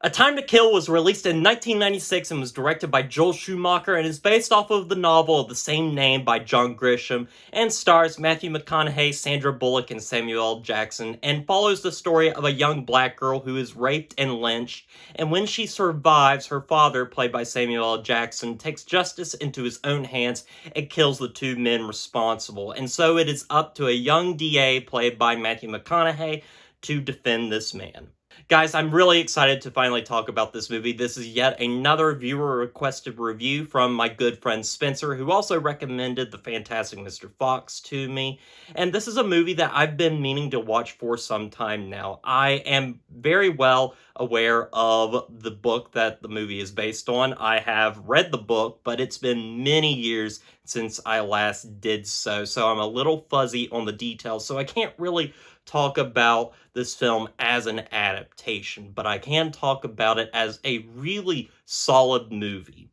A Time to Kill was released in 1996 and was directed by Joel Schumacher and is based off of the novel of the same name by John Grisham and stars Matthew McConaughey, Sandra Bullock, and Samuel L. Jackson, and follows the story of a young black girl who is raped and lynched, and when she survives, her father, played by Samuel L. Jackson, takes justice into his own hands and kills the two men responsible. And so it is up to a young DA, played by Matthew McConaughey, to defend this man. Guys, I'm really excited to finally talk about this movie. This is yet another viewer-requested review from my good friend Spencer, who also recommended The Fantastic Mr. Fox to me. And this is a movie that I've been meaning to watch for some time now. I am very well aware of the book that the movie is based on. I have read the book, but it's been many years since I last did so, so I'm a little fuzzy on the details, so I can't really talk about this film as an adaptation, but I can talk about it as a really solid movie.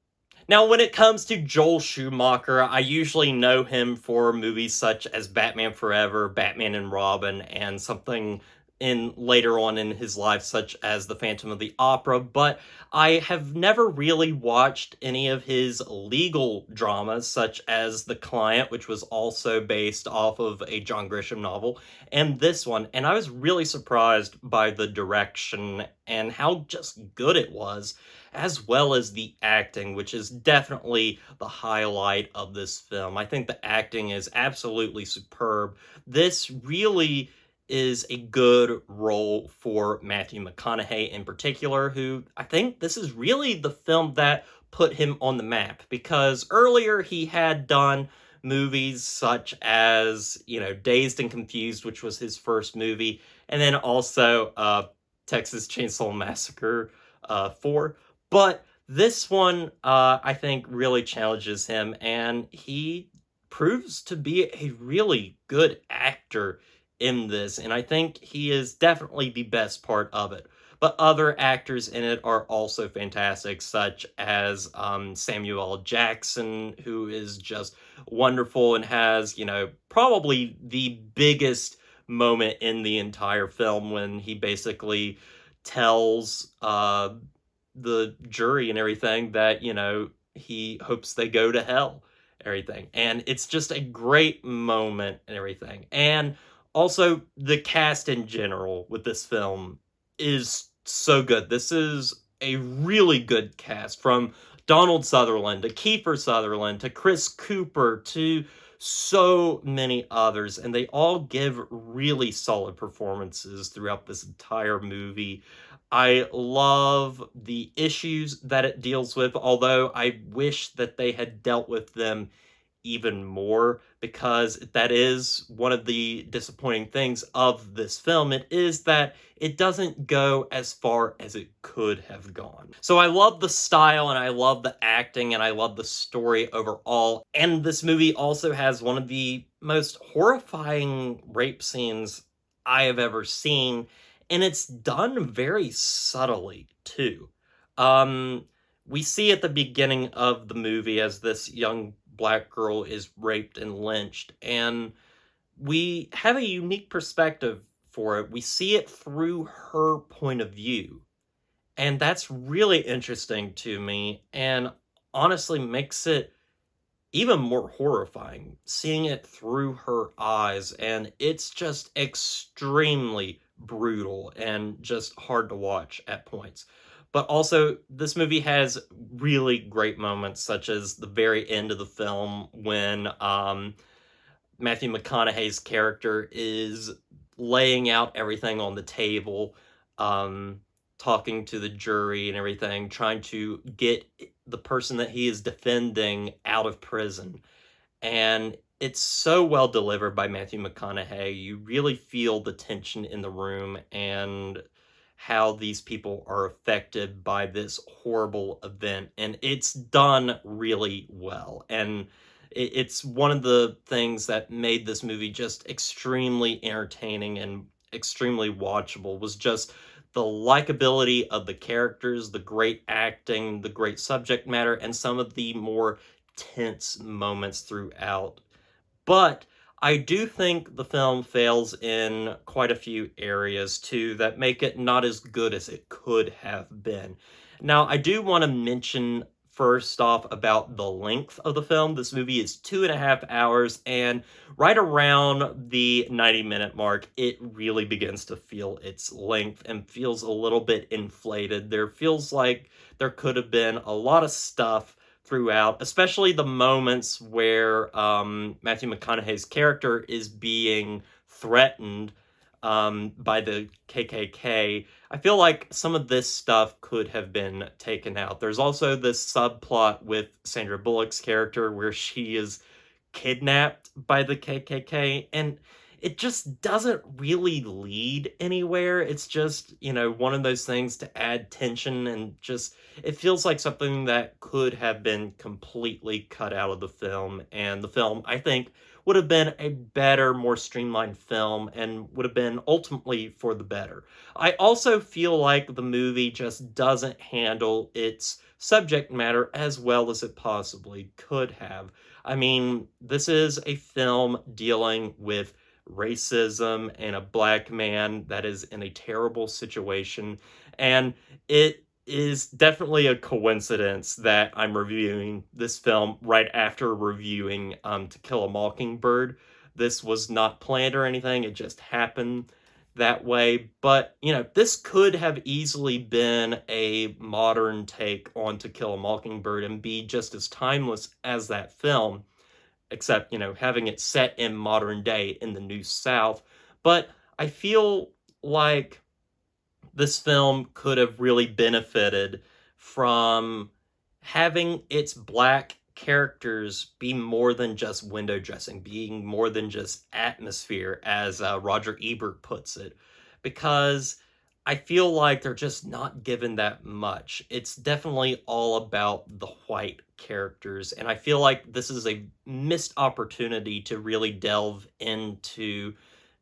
Now, when it comes to Joel Schumacher, I usually know him for movies such as Batman Forever, Batman and Robin, and something later on in his life such as The Phantom of the Opera, but I have never really watched any of his legal dramas such as The Client, which was also based off of a John Grisham novel, and this one, and I was really surprised by the direction and how just good it was, as well as the acting, which is definitely the highlight of this film. I think the acting is absolutely superb. This really is a good role for Matthew McConaughey in particular, who I think this is really the film that put him on the map, because earlier he had done movies such as, Dazed and Confused, which was his first movie, and then also Texas Chainsaw Massacre 4. But this one, I think, really challenges him, and he proves to be a really good actor in this, and I think he is definitely the best part of it. But other actors in it are also fantastic, such as Samuel L. Jackson, who is just wonderful and has, probably the biggest moment in the entire film when he basically tells the jury and everything that, he hopes they go to hell, everything. And it's just a great moment and everything. And also, the cast in general with this film is so good. This is a really good cast, from Donald Sutherland to Kiefer Sutherland to Chris Cooper to so many others, and they all give really solid performances throughout this entire movie. I love the issues that it deals with, although I wish that they had dealt with them even more, because that is one of the disappointing things of this film. It is that it doesn't go as far as it could have gone. So I love the style, and I love the acting, and I love the story overall. And this movie also has one of the most horrifying rape scenes I have ever seen, and it's done very subtly too. We see at the beginning of the movie as this young black girl is raped and lynched, and we have a unique perspective for it. We see it through her point of view, and that's really interesting to me, and honestly makes it even more horrifying, seeing it through her eyes, and it's just extremely brutal and just hard to watch at points. But also, this movie has really great moments, such as the very end of the film when Matthew McConaughey's character is laying out everything on the table, talking to the jury and everything, trying to get the person that he is defending out of prison. And it's so well delivered by Matthew McConaughey. You really feel the tension in the room and how these people are affected by this horrible event, and it's done really well. And it's one of the things that made this movie just extremely entertaining and extremely watchable, was just the likability of the characters, the great acting, the great subject matter, and some of the more tense moments throughout. But I do think the film fails in quite a few areas too that make it not as good as it could have been. Now, I do want to mention first off about the length of the film. This movie is 2.5 hours, and right around the 90-minute mark, it really begins to feel its length and feels a little bit inflated. There feels like there could have been a lot of stuff throughout, especially the moments where Matthew McConaughey's character is being threatened by the KKK. I feel like some of this stuff could have been taken out. There's also this subplot with Sandra Bullock's character where she is kidnapped by the KKK, and it just doesn't really lead anywhere. It's just, one of those things to add tension, and just it feels like something that could have been completely cut out of the film. And the film, I think, would have been a better, more streamlined film and would have been ultimately for the better. I also feel like the movie just doesn't handle its subject matter as well as it possibly could have. I mean, this is a film dealing with racism and a black man that is in a terrible situation. And it is definitely a coincidence that I'm reviewing this film right after reviewing To Kill a Mockingbird. This was not planned or anything, it just happened that way. But, this could have easily been a modern take on To Kill a Mockingbird and be just as timeless as that film, except, having it set in modern day in the New South. But I feel like this film could have really benefited from having its black characters be more than just window dressing, being more than just atmosphere, as Roger Ebert puts it, because I feel like they're just not given that much. It's definitely all about the white characters, and I feel like this is a missed opportunity to really delve into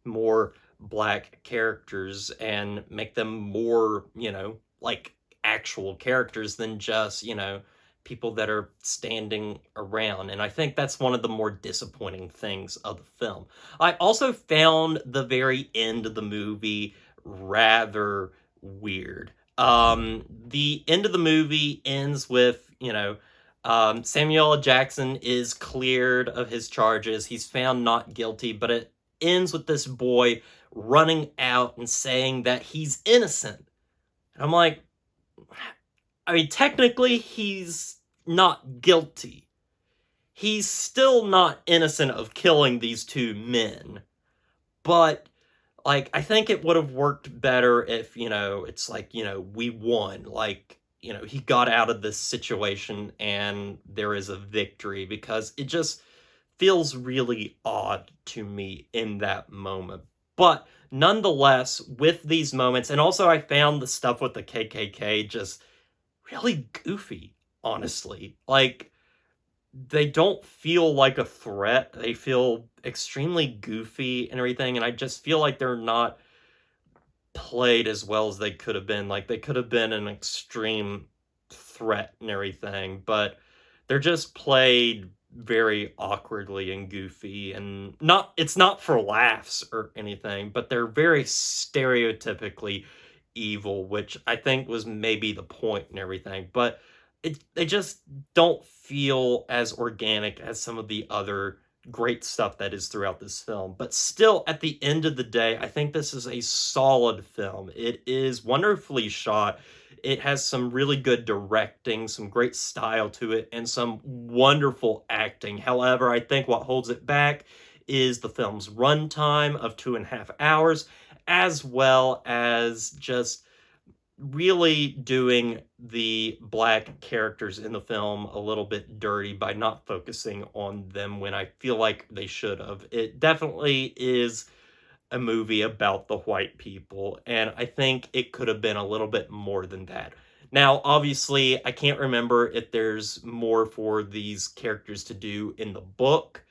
more black characters and make them more, like actual characters than just, people that are standing around. And I think that's one of the more disappointing things of the film. I also found the very end of the movie rather weird. The end of the movie ends with, Samuel L. Jackson is cleared of his charges. He's found not guilty, but it ends with this boy running out and saying that he's innocent. And I'm like, I mean, technically, he's not guilty. He's still not innocent of killing these two men. But, like, I think it would have worked better if, it's like, we won. Like, he got out of this situation and there is a victory, because it just feels really odd to me in that moment. But nonetheless, with these moments, and also I found the stuff with the KKK just really goofy, honestly. Like, they don't feel like a threat. They feel extremely goofy and everything, and I just feel like they're not played as well as they could have been. Like, they could have been an extreme threat and everything, but they're just played very awkwardly and goofy, and it's not for laughs or anything, but they're very stereotypically evil, which I think was maybe the point and everything. But they just don't feel as organic as some of the other great stuff that is throughout this film. But still, at the end of the day, I think this is a solid film. It is wonderfully shot. It has some really good directing, some great style to it, and some wonderful acting. However, I think what holds it back is the film's runtime of 2.5 hours, as well as just really doing the black characters in the film a little bit dirty by not focusing on them when I feel like they should have. It definitely is a movie about the white people, and I think it could have been a little bit more than that. Now, obviously, I can't remember if there's more for these characters to do in the book.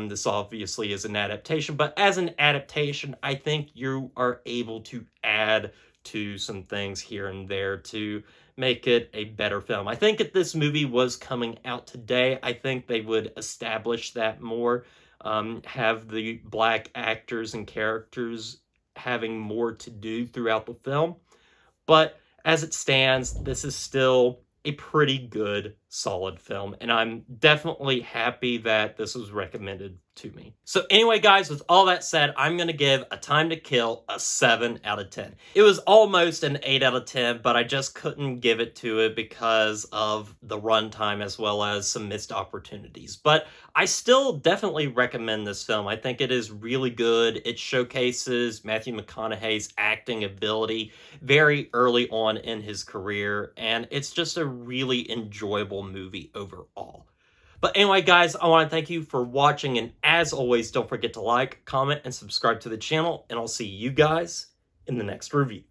This obviously is an adaptation, but as an adaptation, I think you are able to add to some things here and there to make it a better film. I think if this movie was coming out today, I think they would establish that more. have the black actors and characters having more to do throughout the film. But as it stands, this is still a pretty good, solid film, and I'm definitely happy that this was recommended to me. So anyway, guys, with all that said, I'm going to give A Time to Kill a 7 out of 10. It was almost an 8 out of 10, but I just couldn't give it to it because of the runtime as well as some missed opportunities. But I still definitely recommend this film. I think it is really good. It showcases Matthew McConaughey's acting ability very early on in his career, and it's just a really enjoyable movie overall. But anyway, guys, I want to thank you for watching, and as always, don't forget to like, comment, and subscribe to the channel, and I'll see you guys in the next review.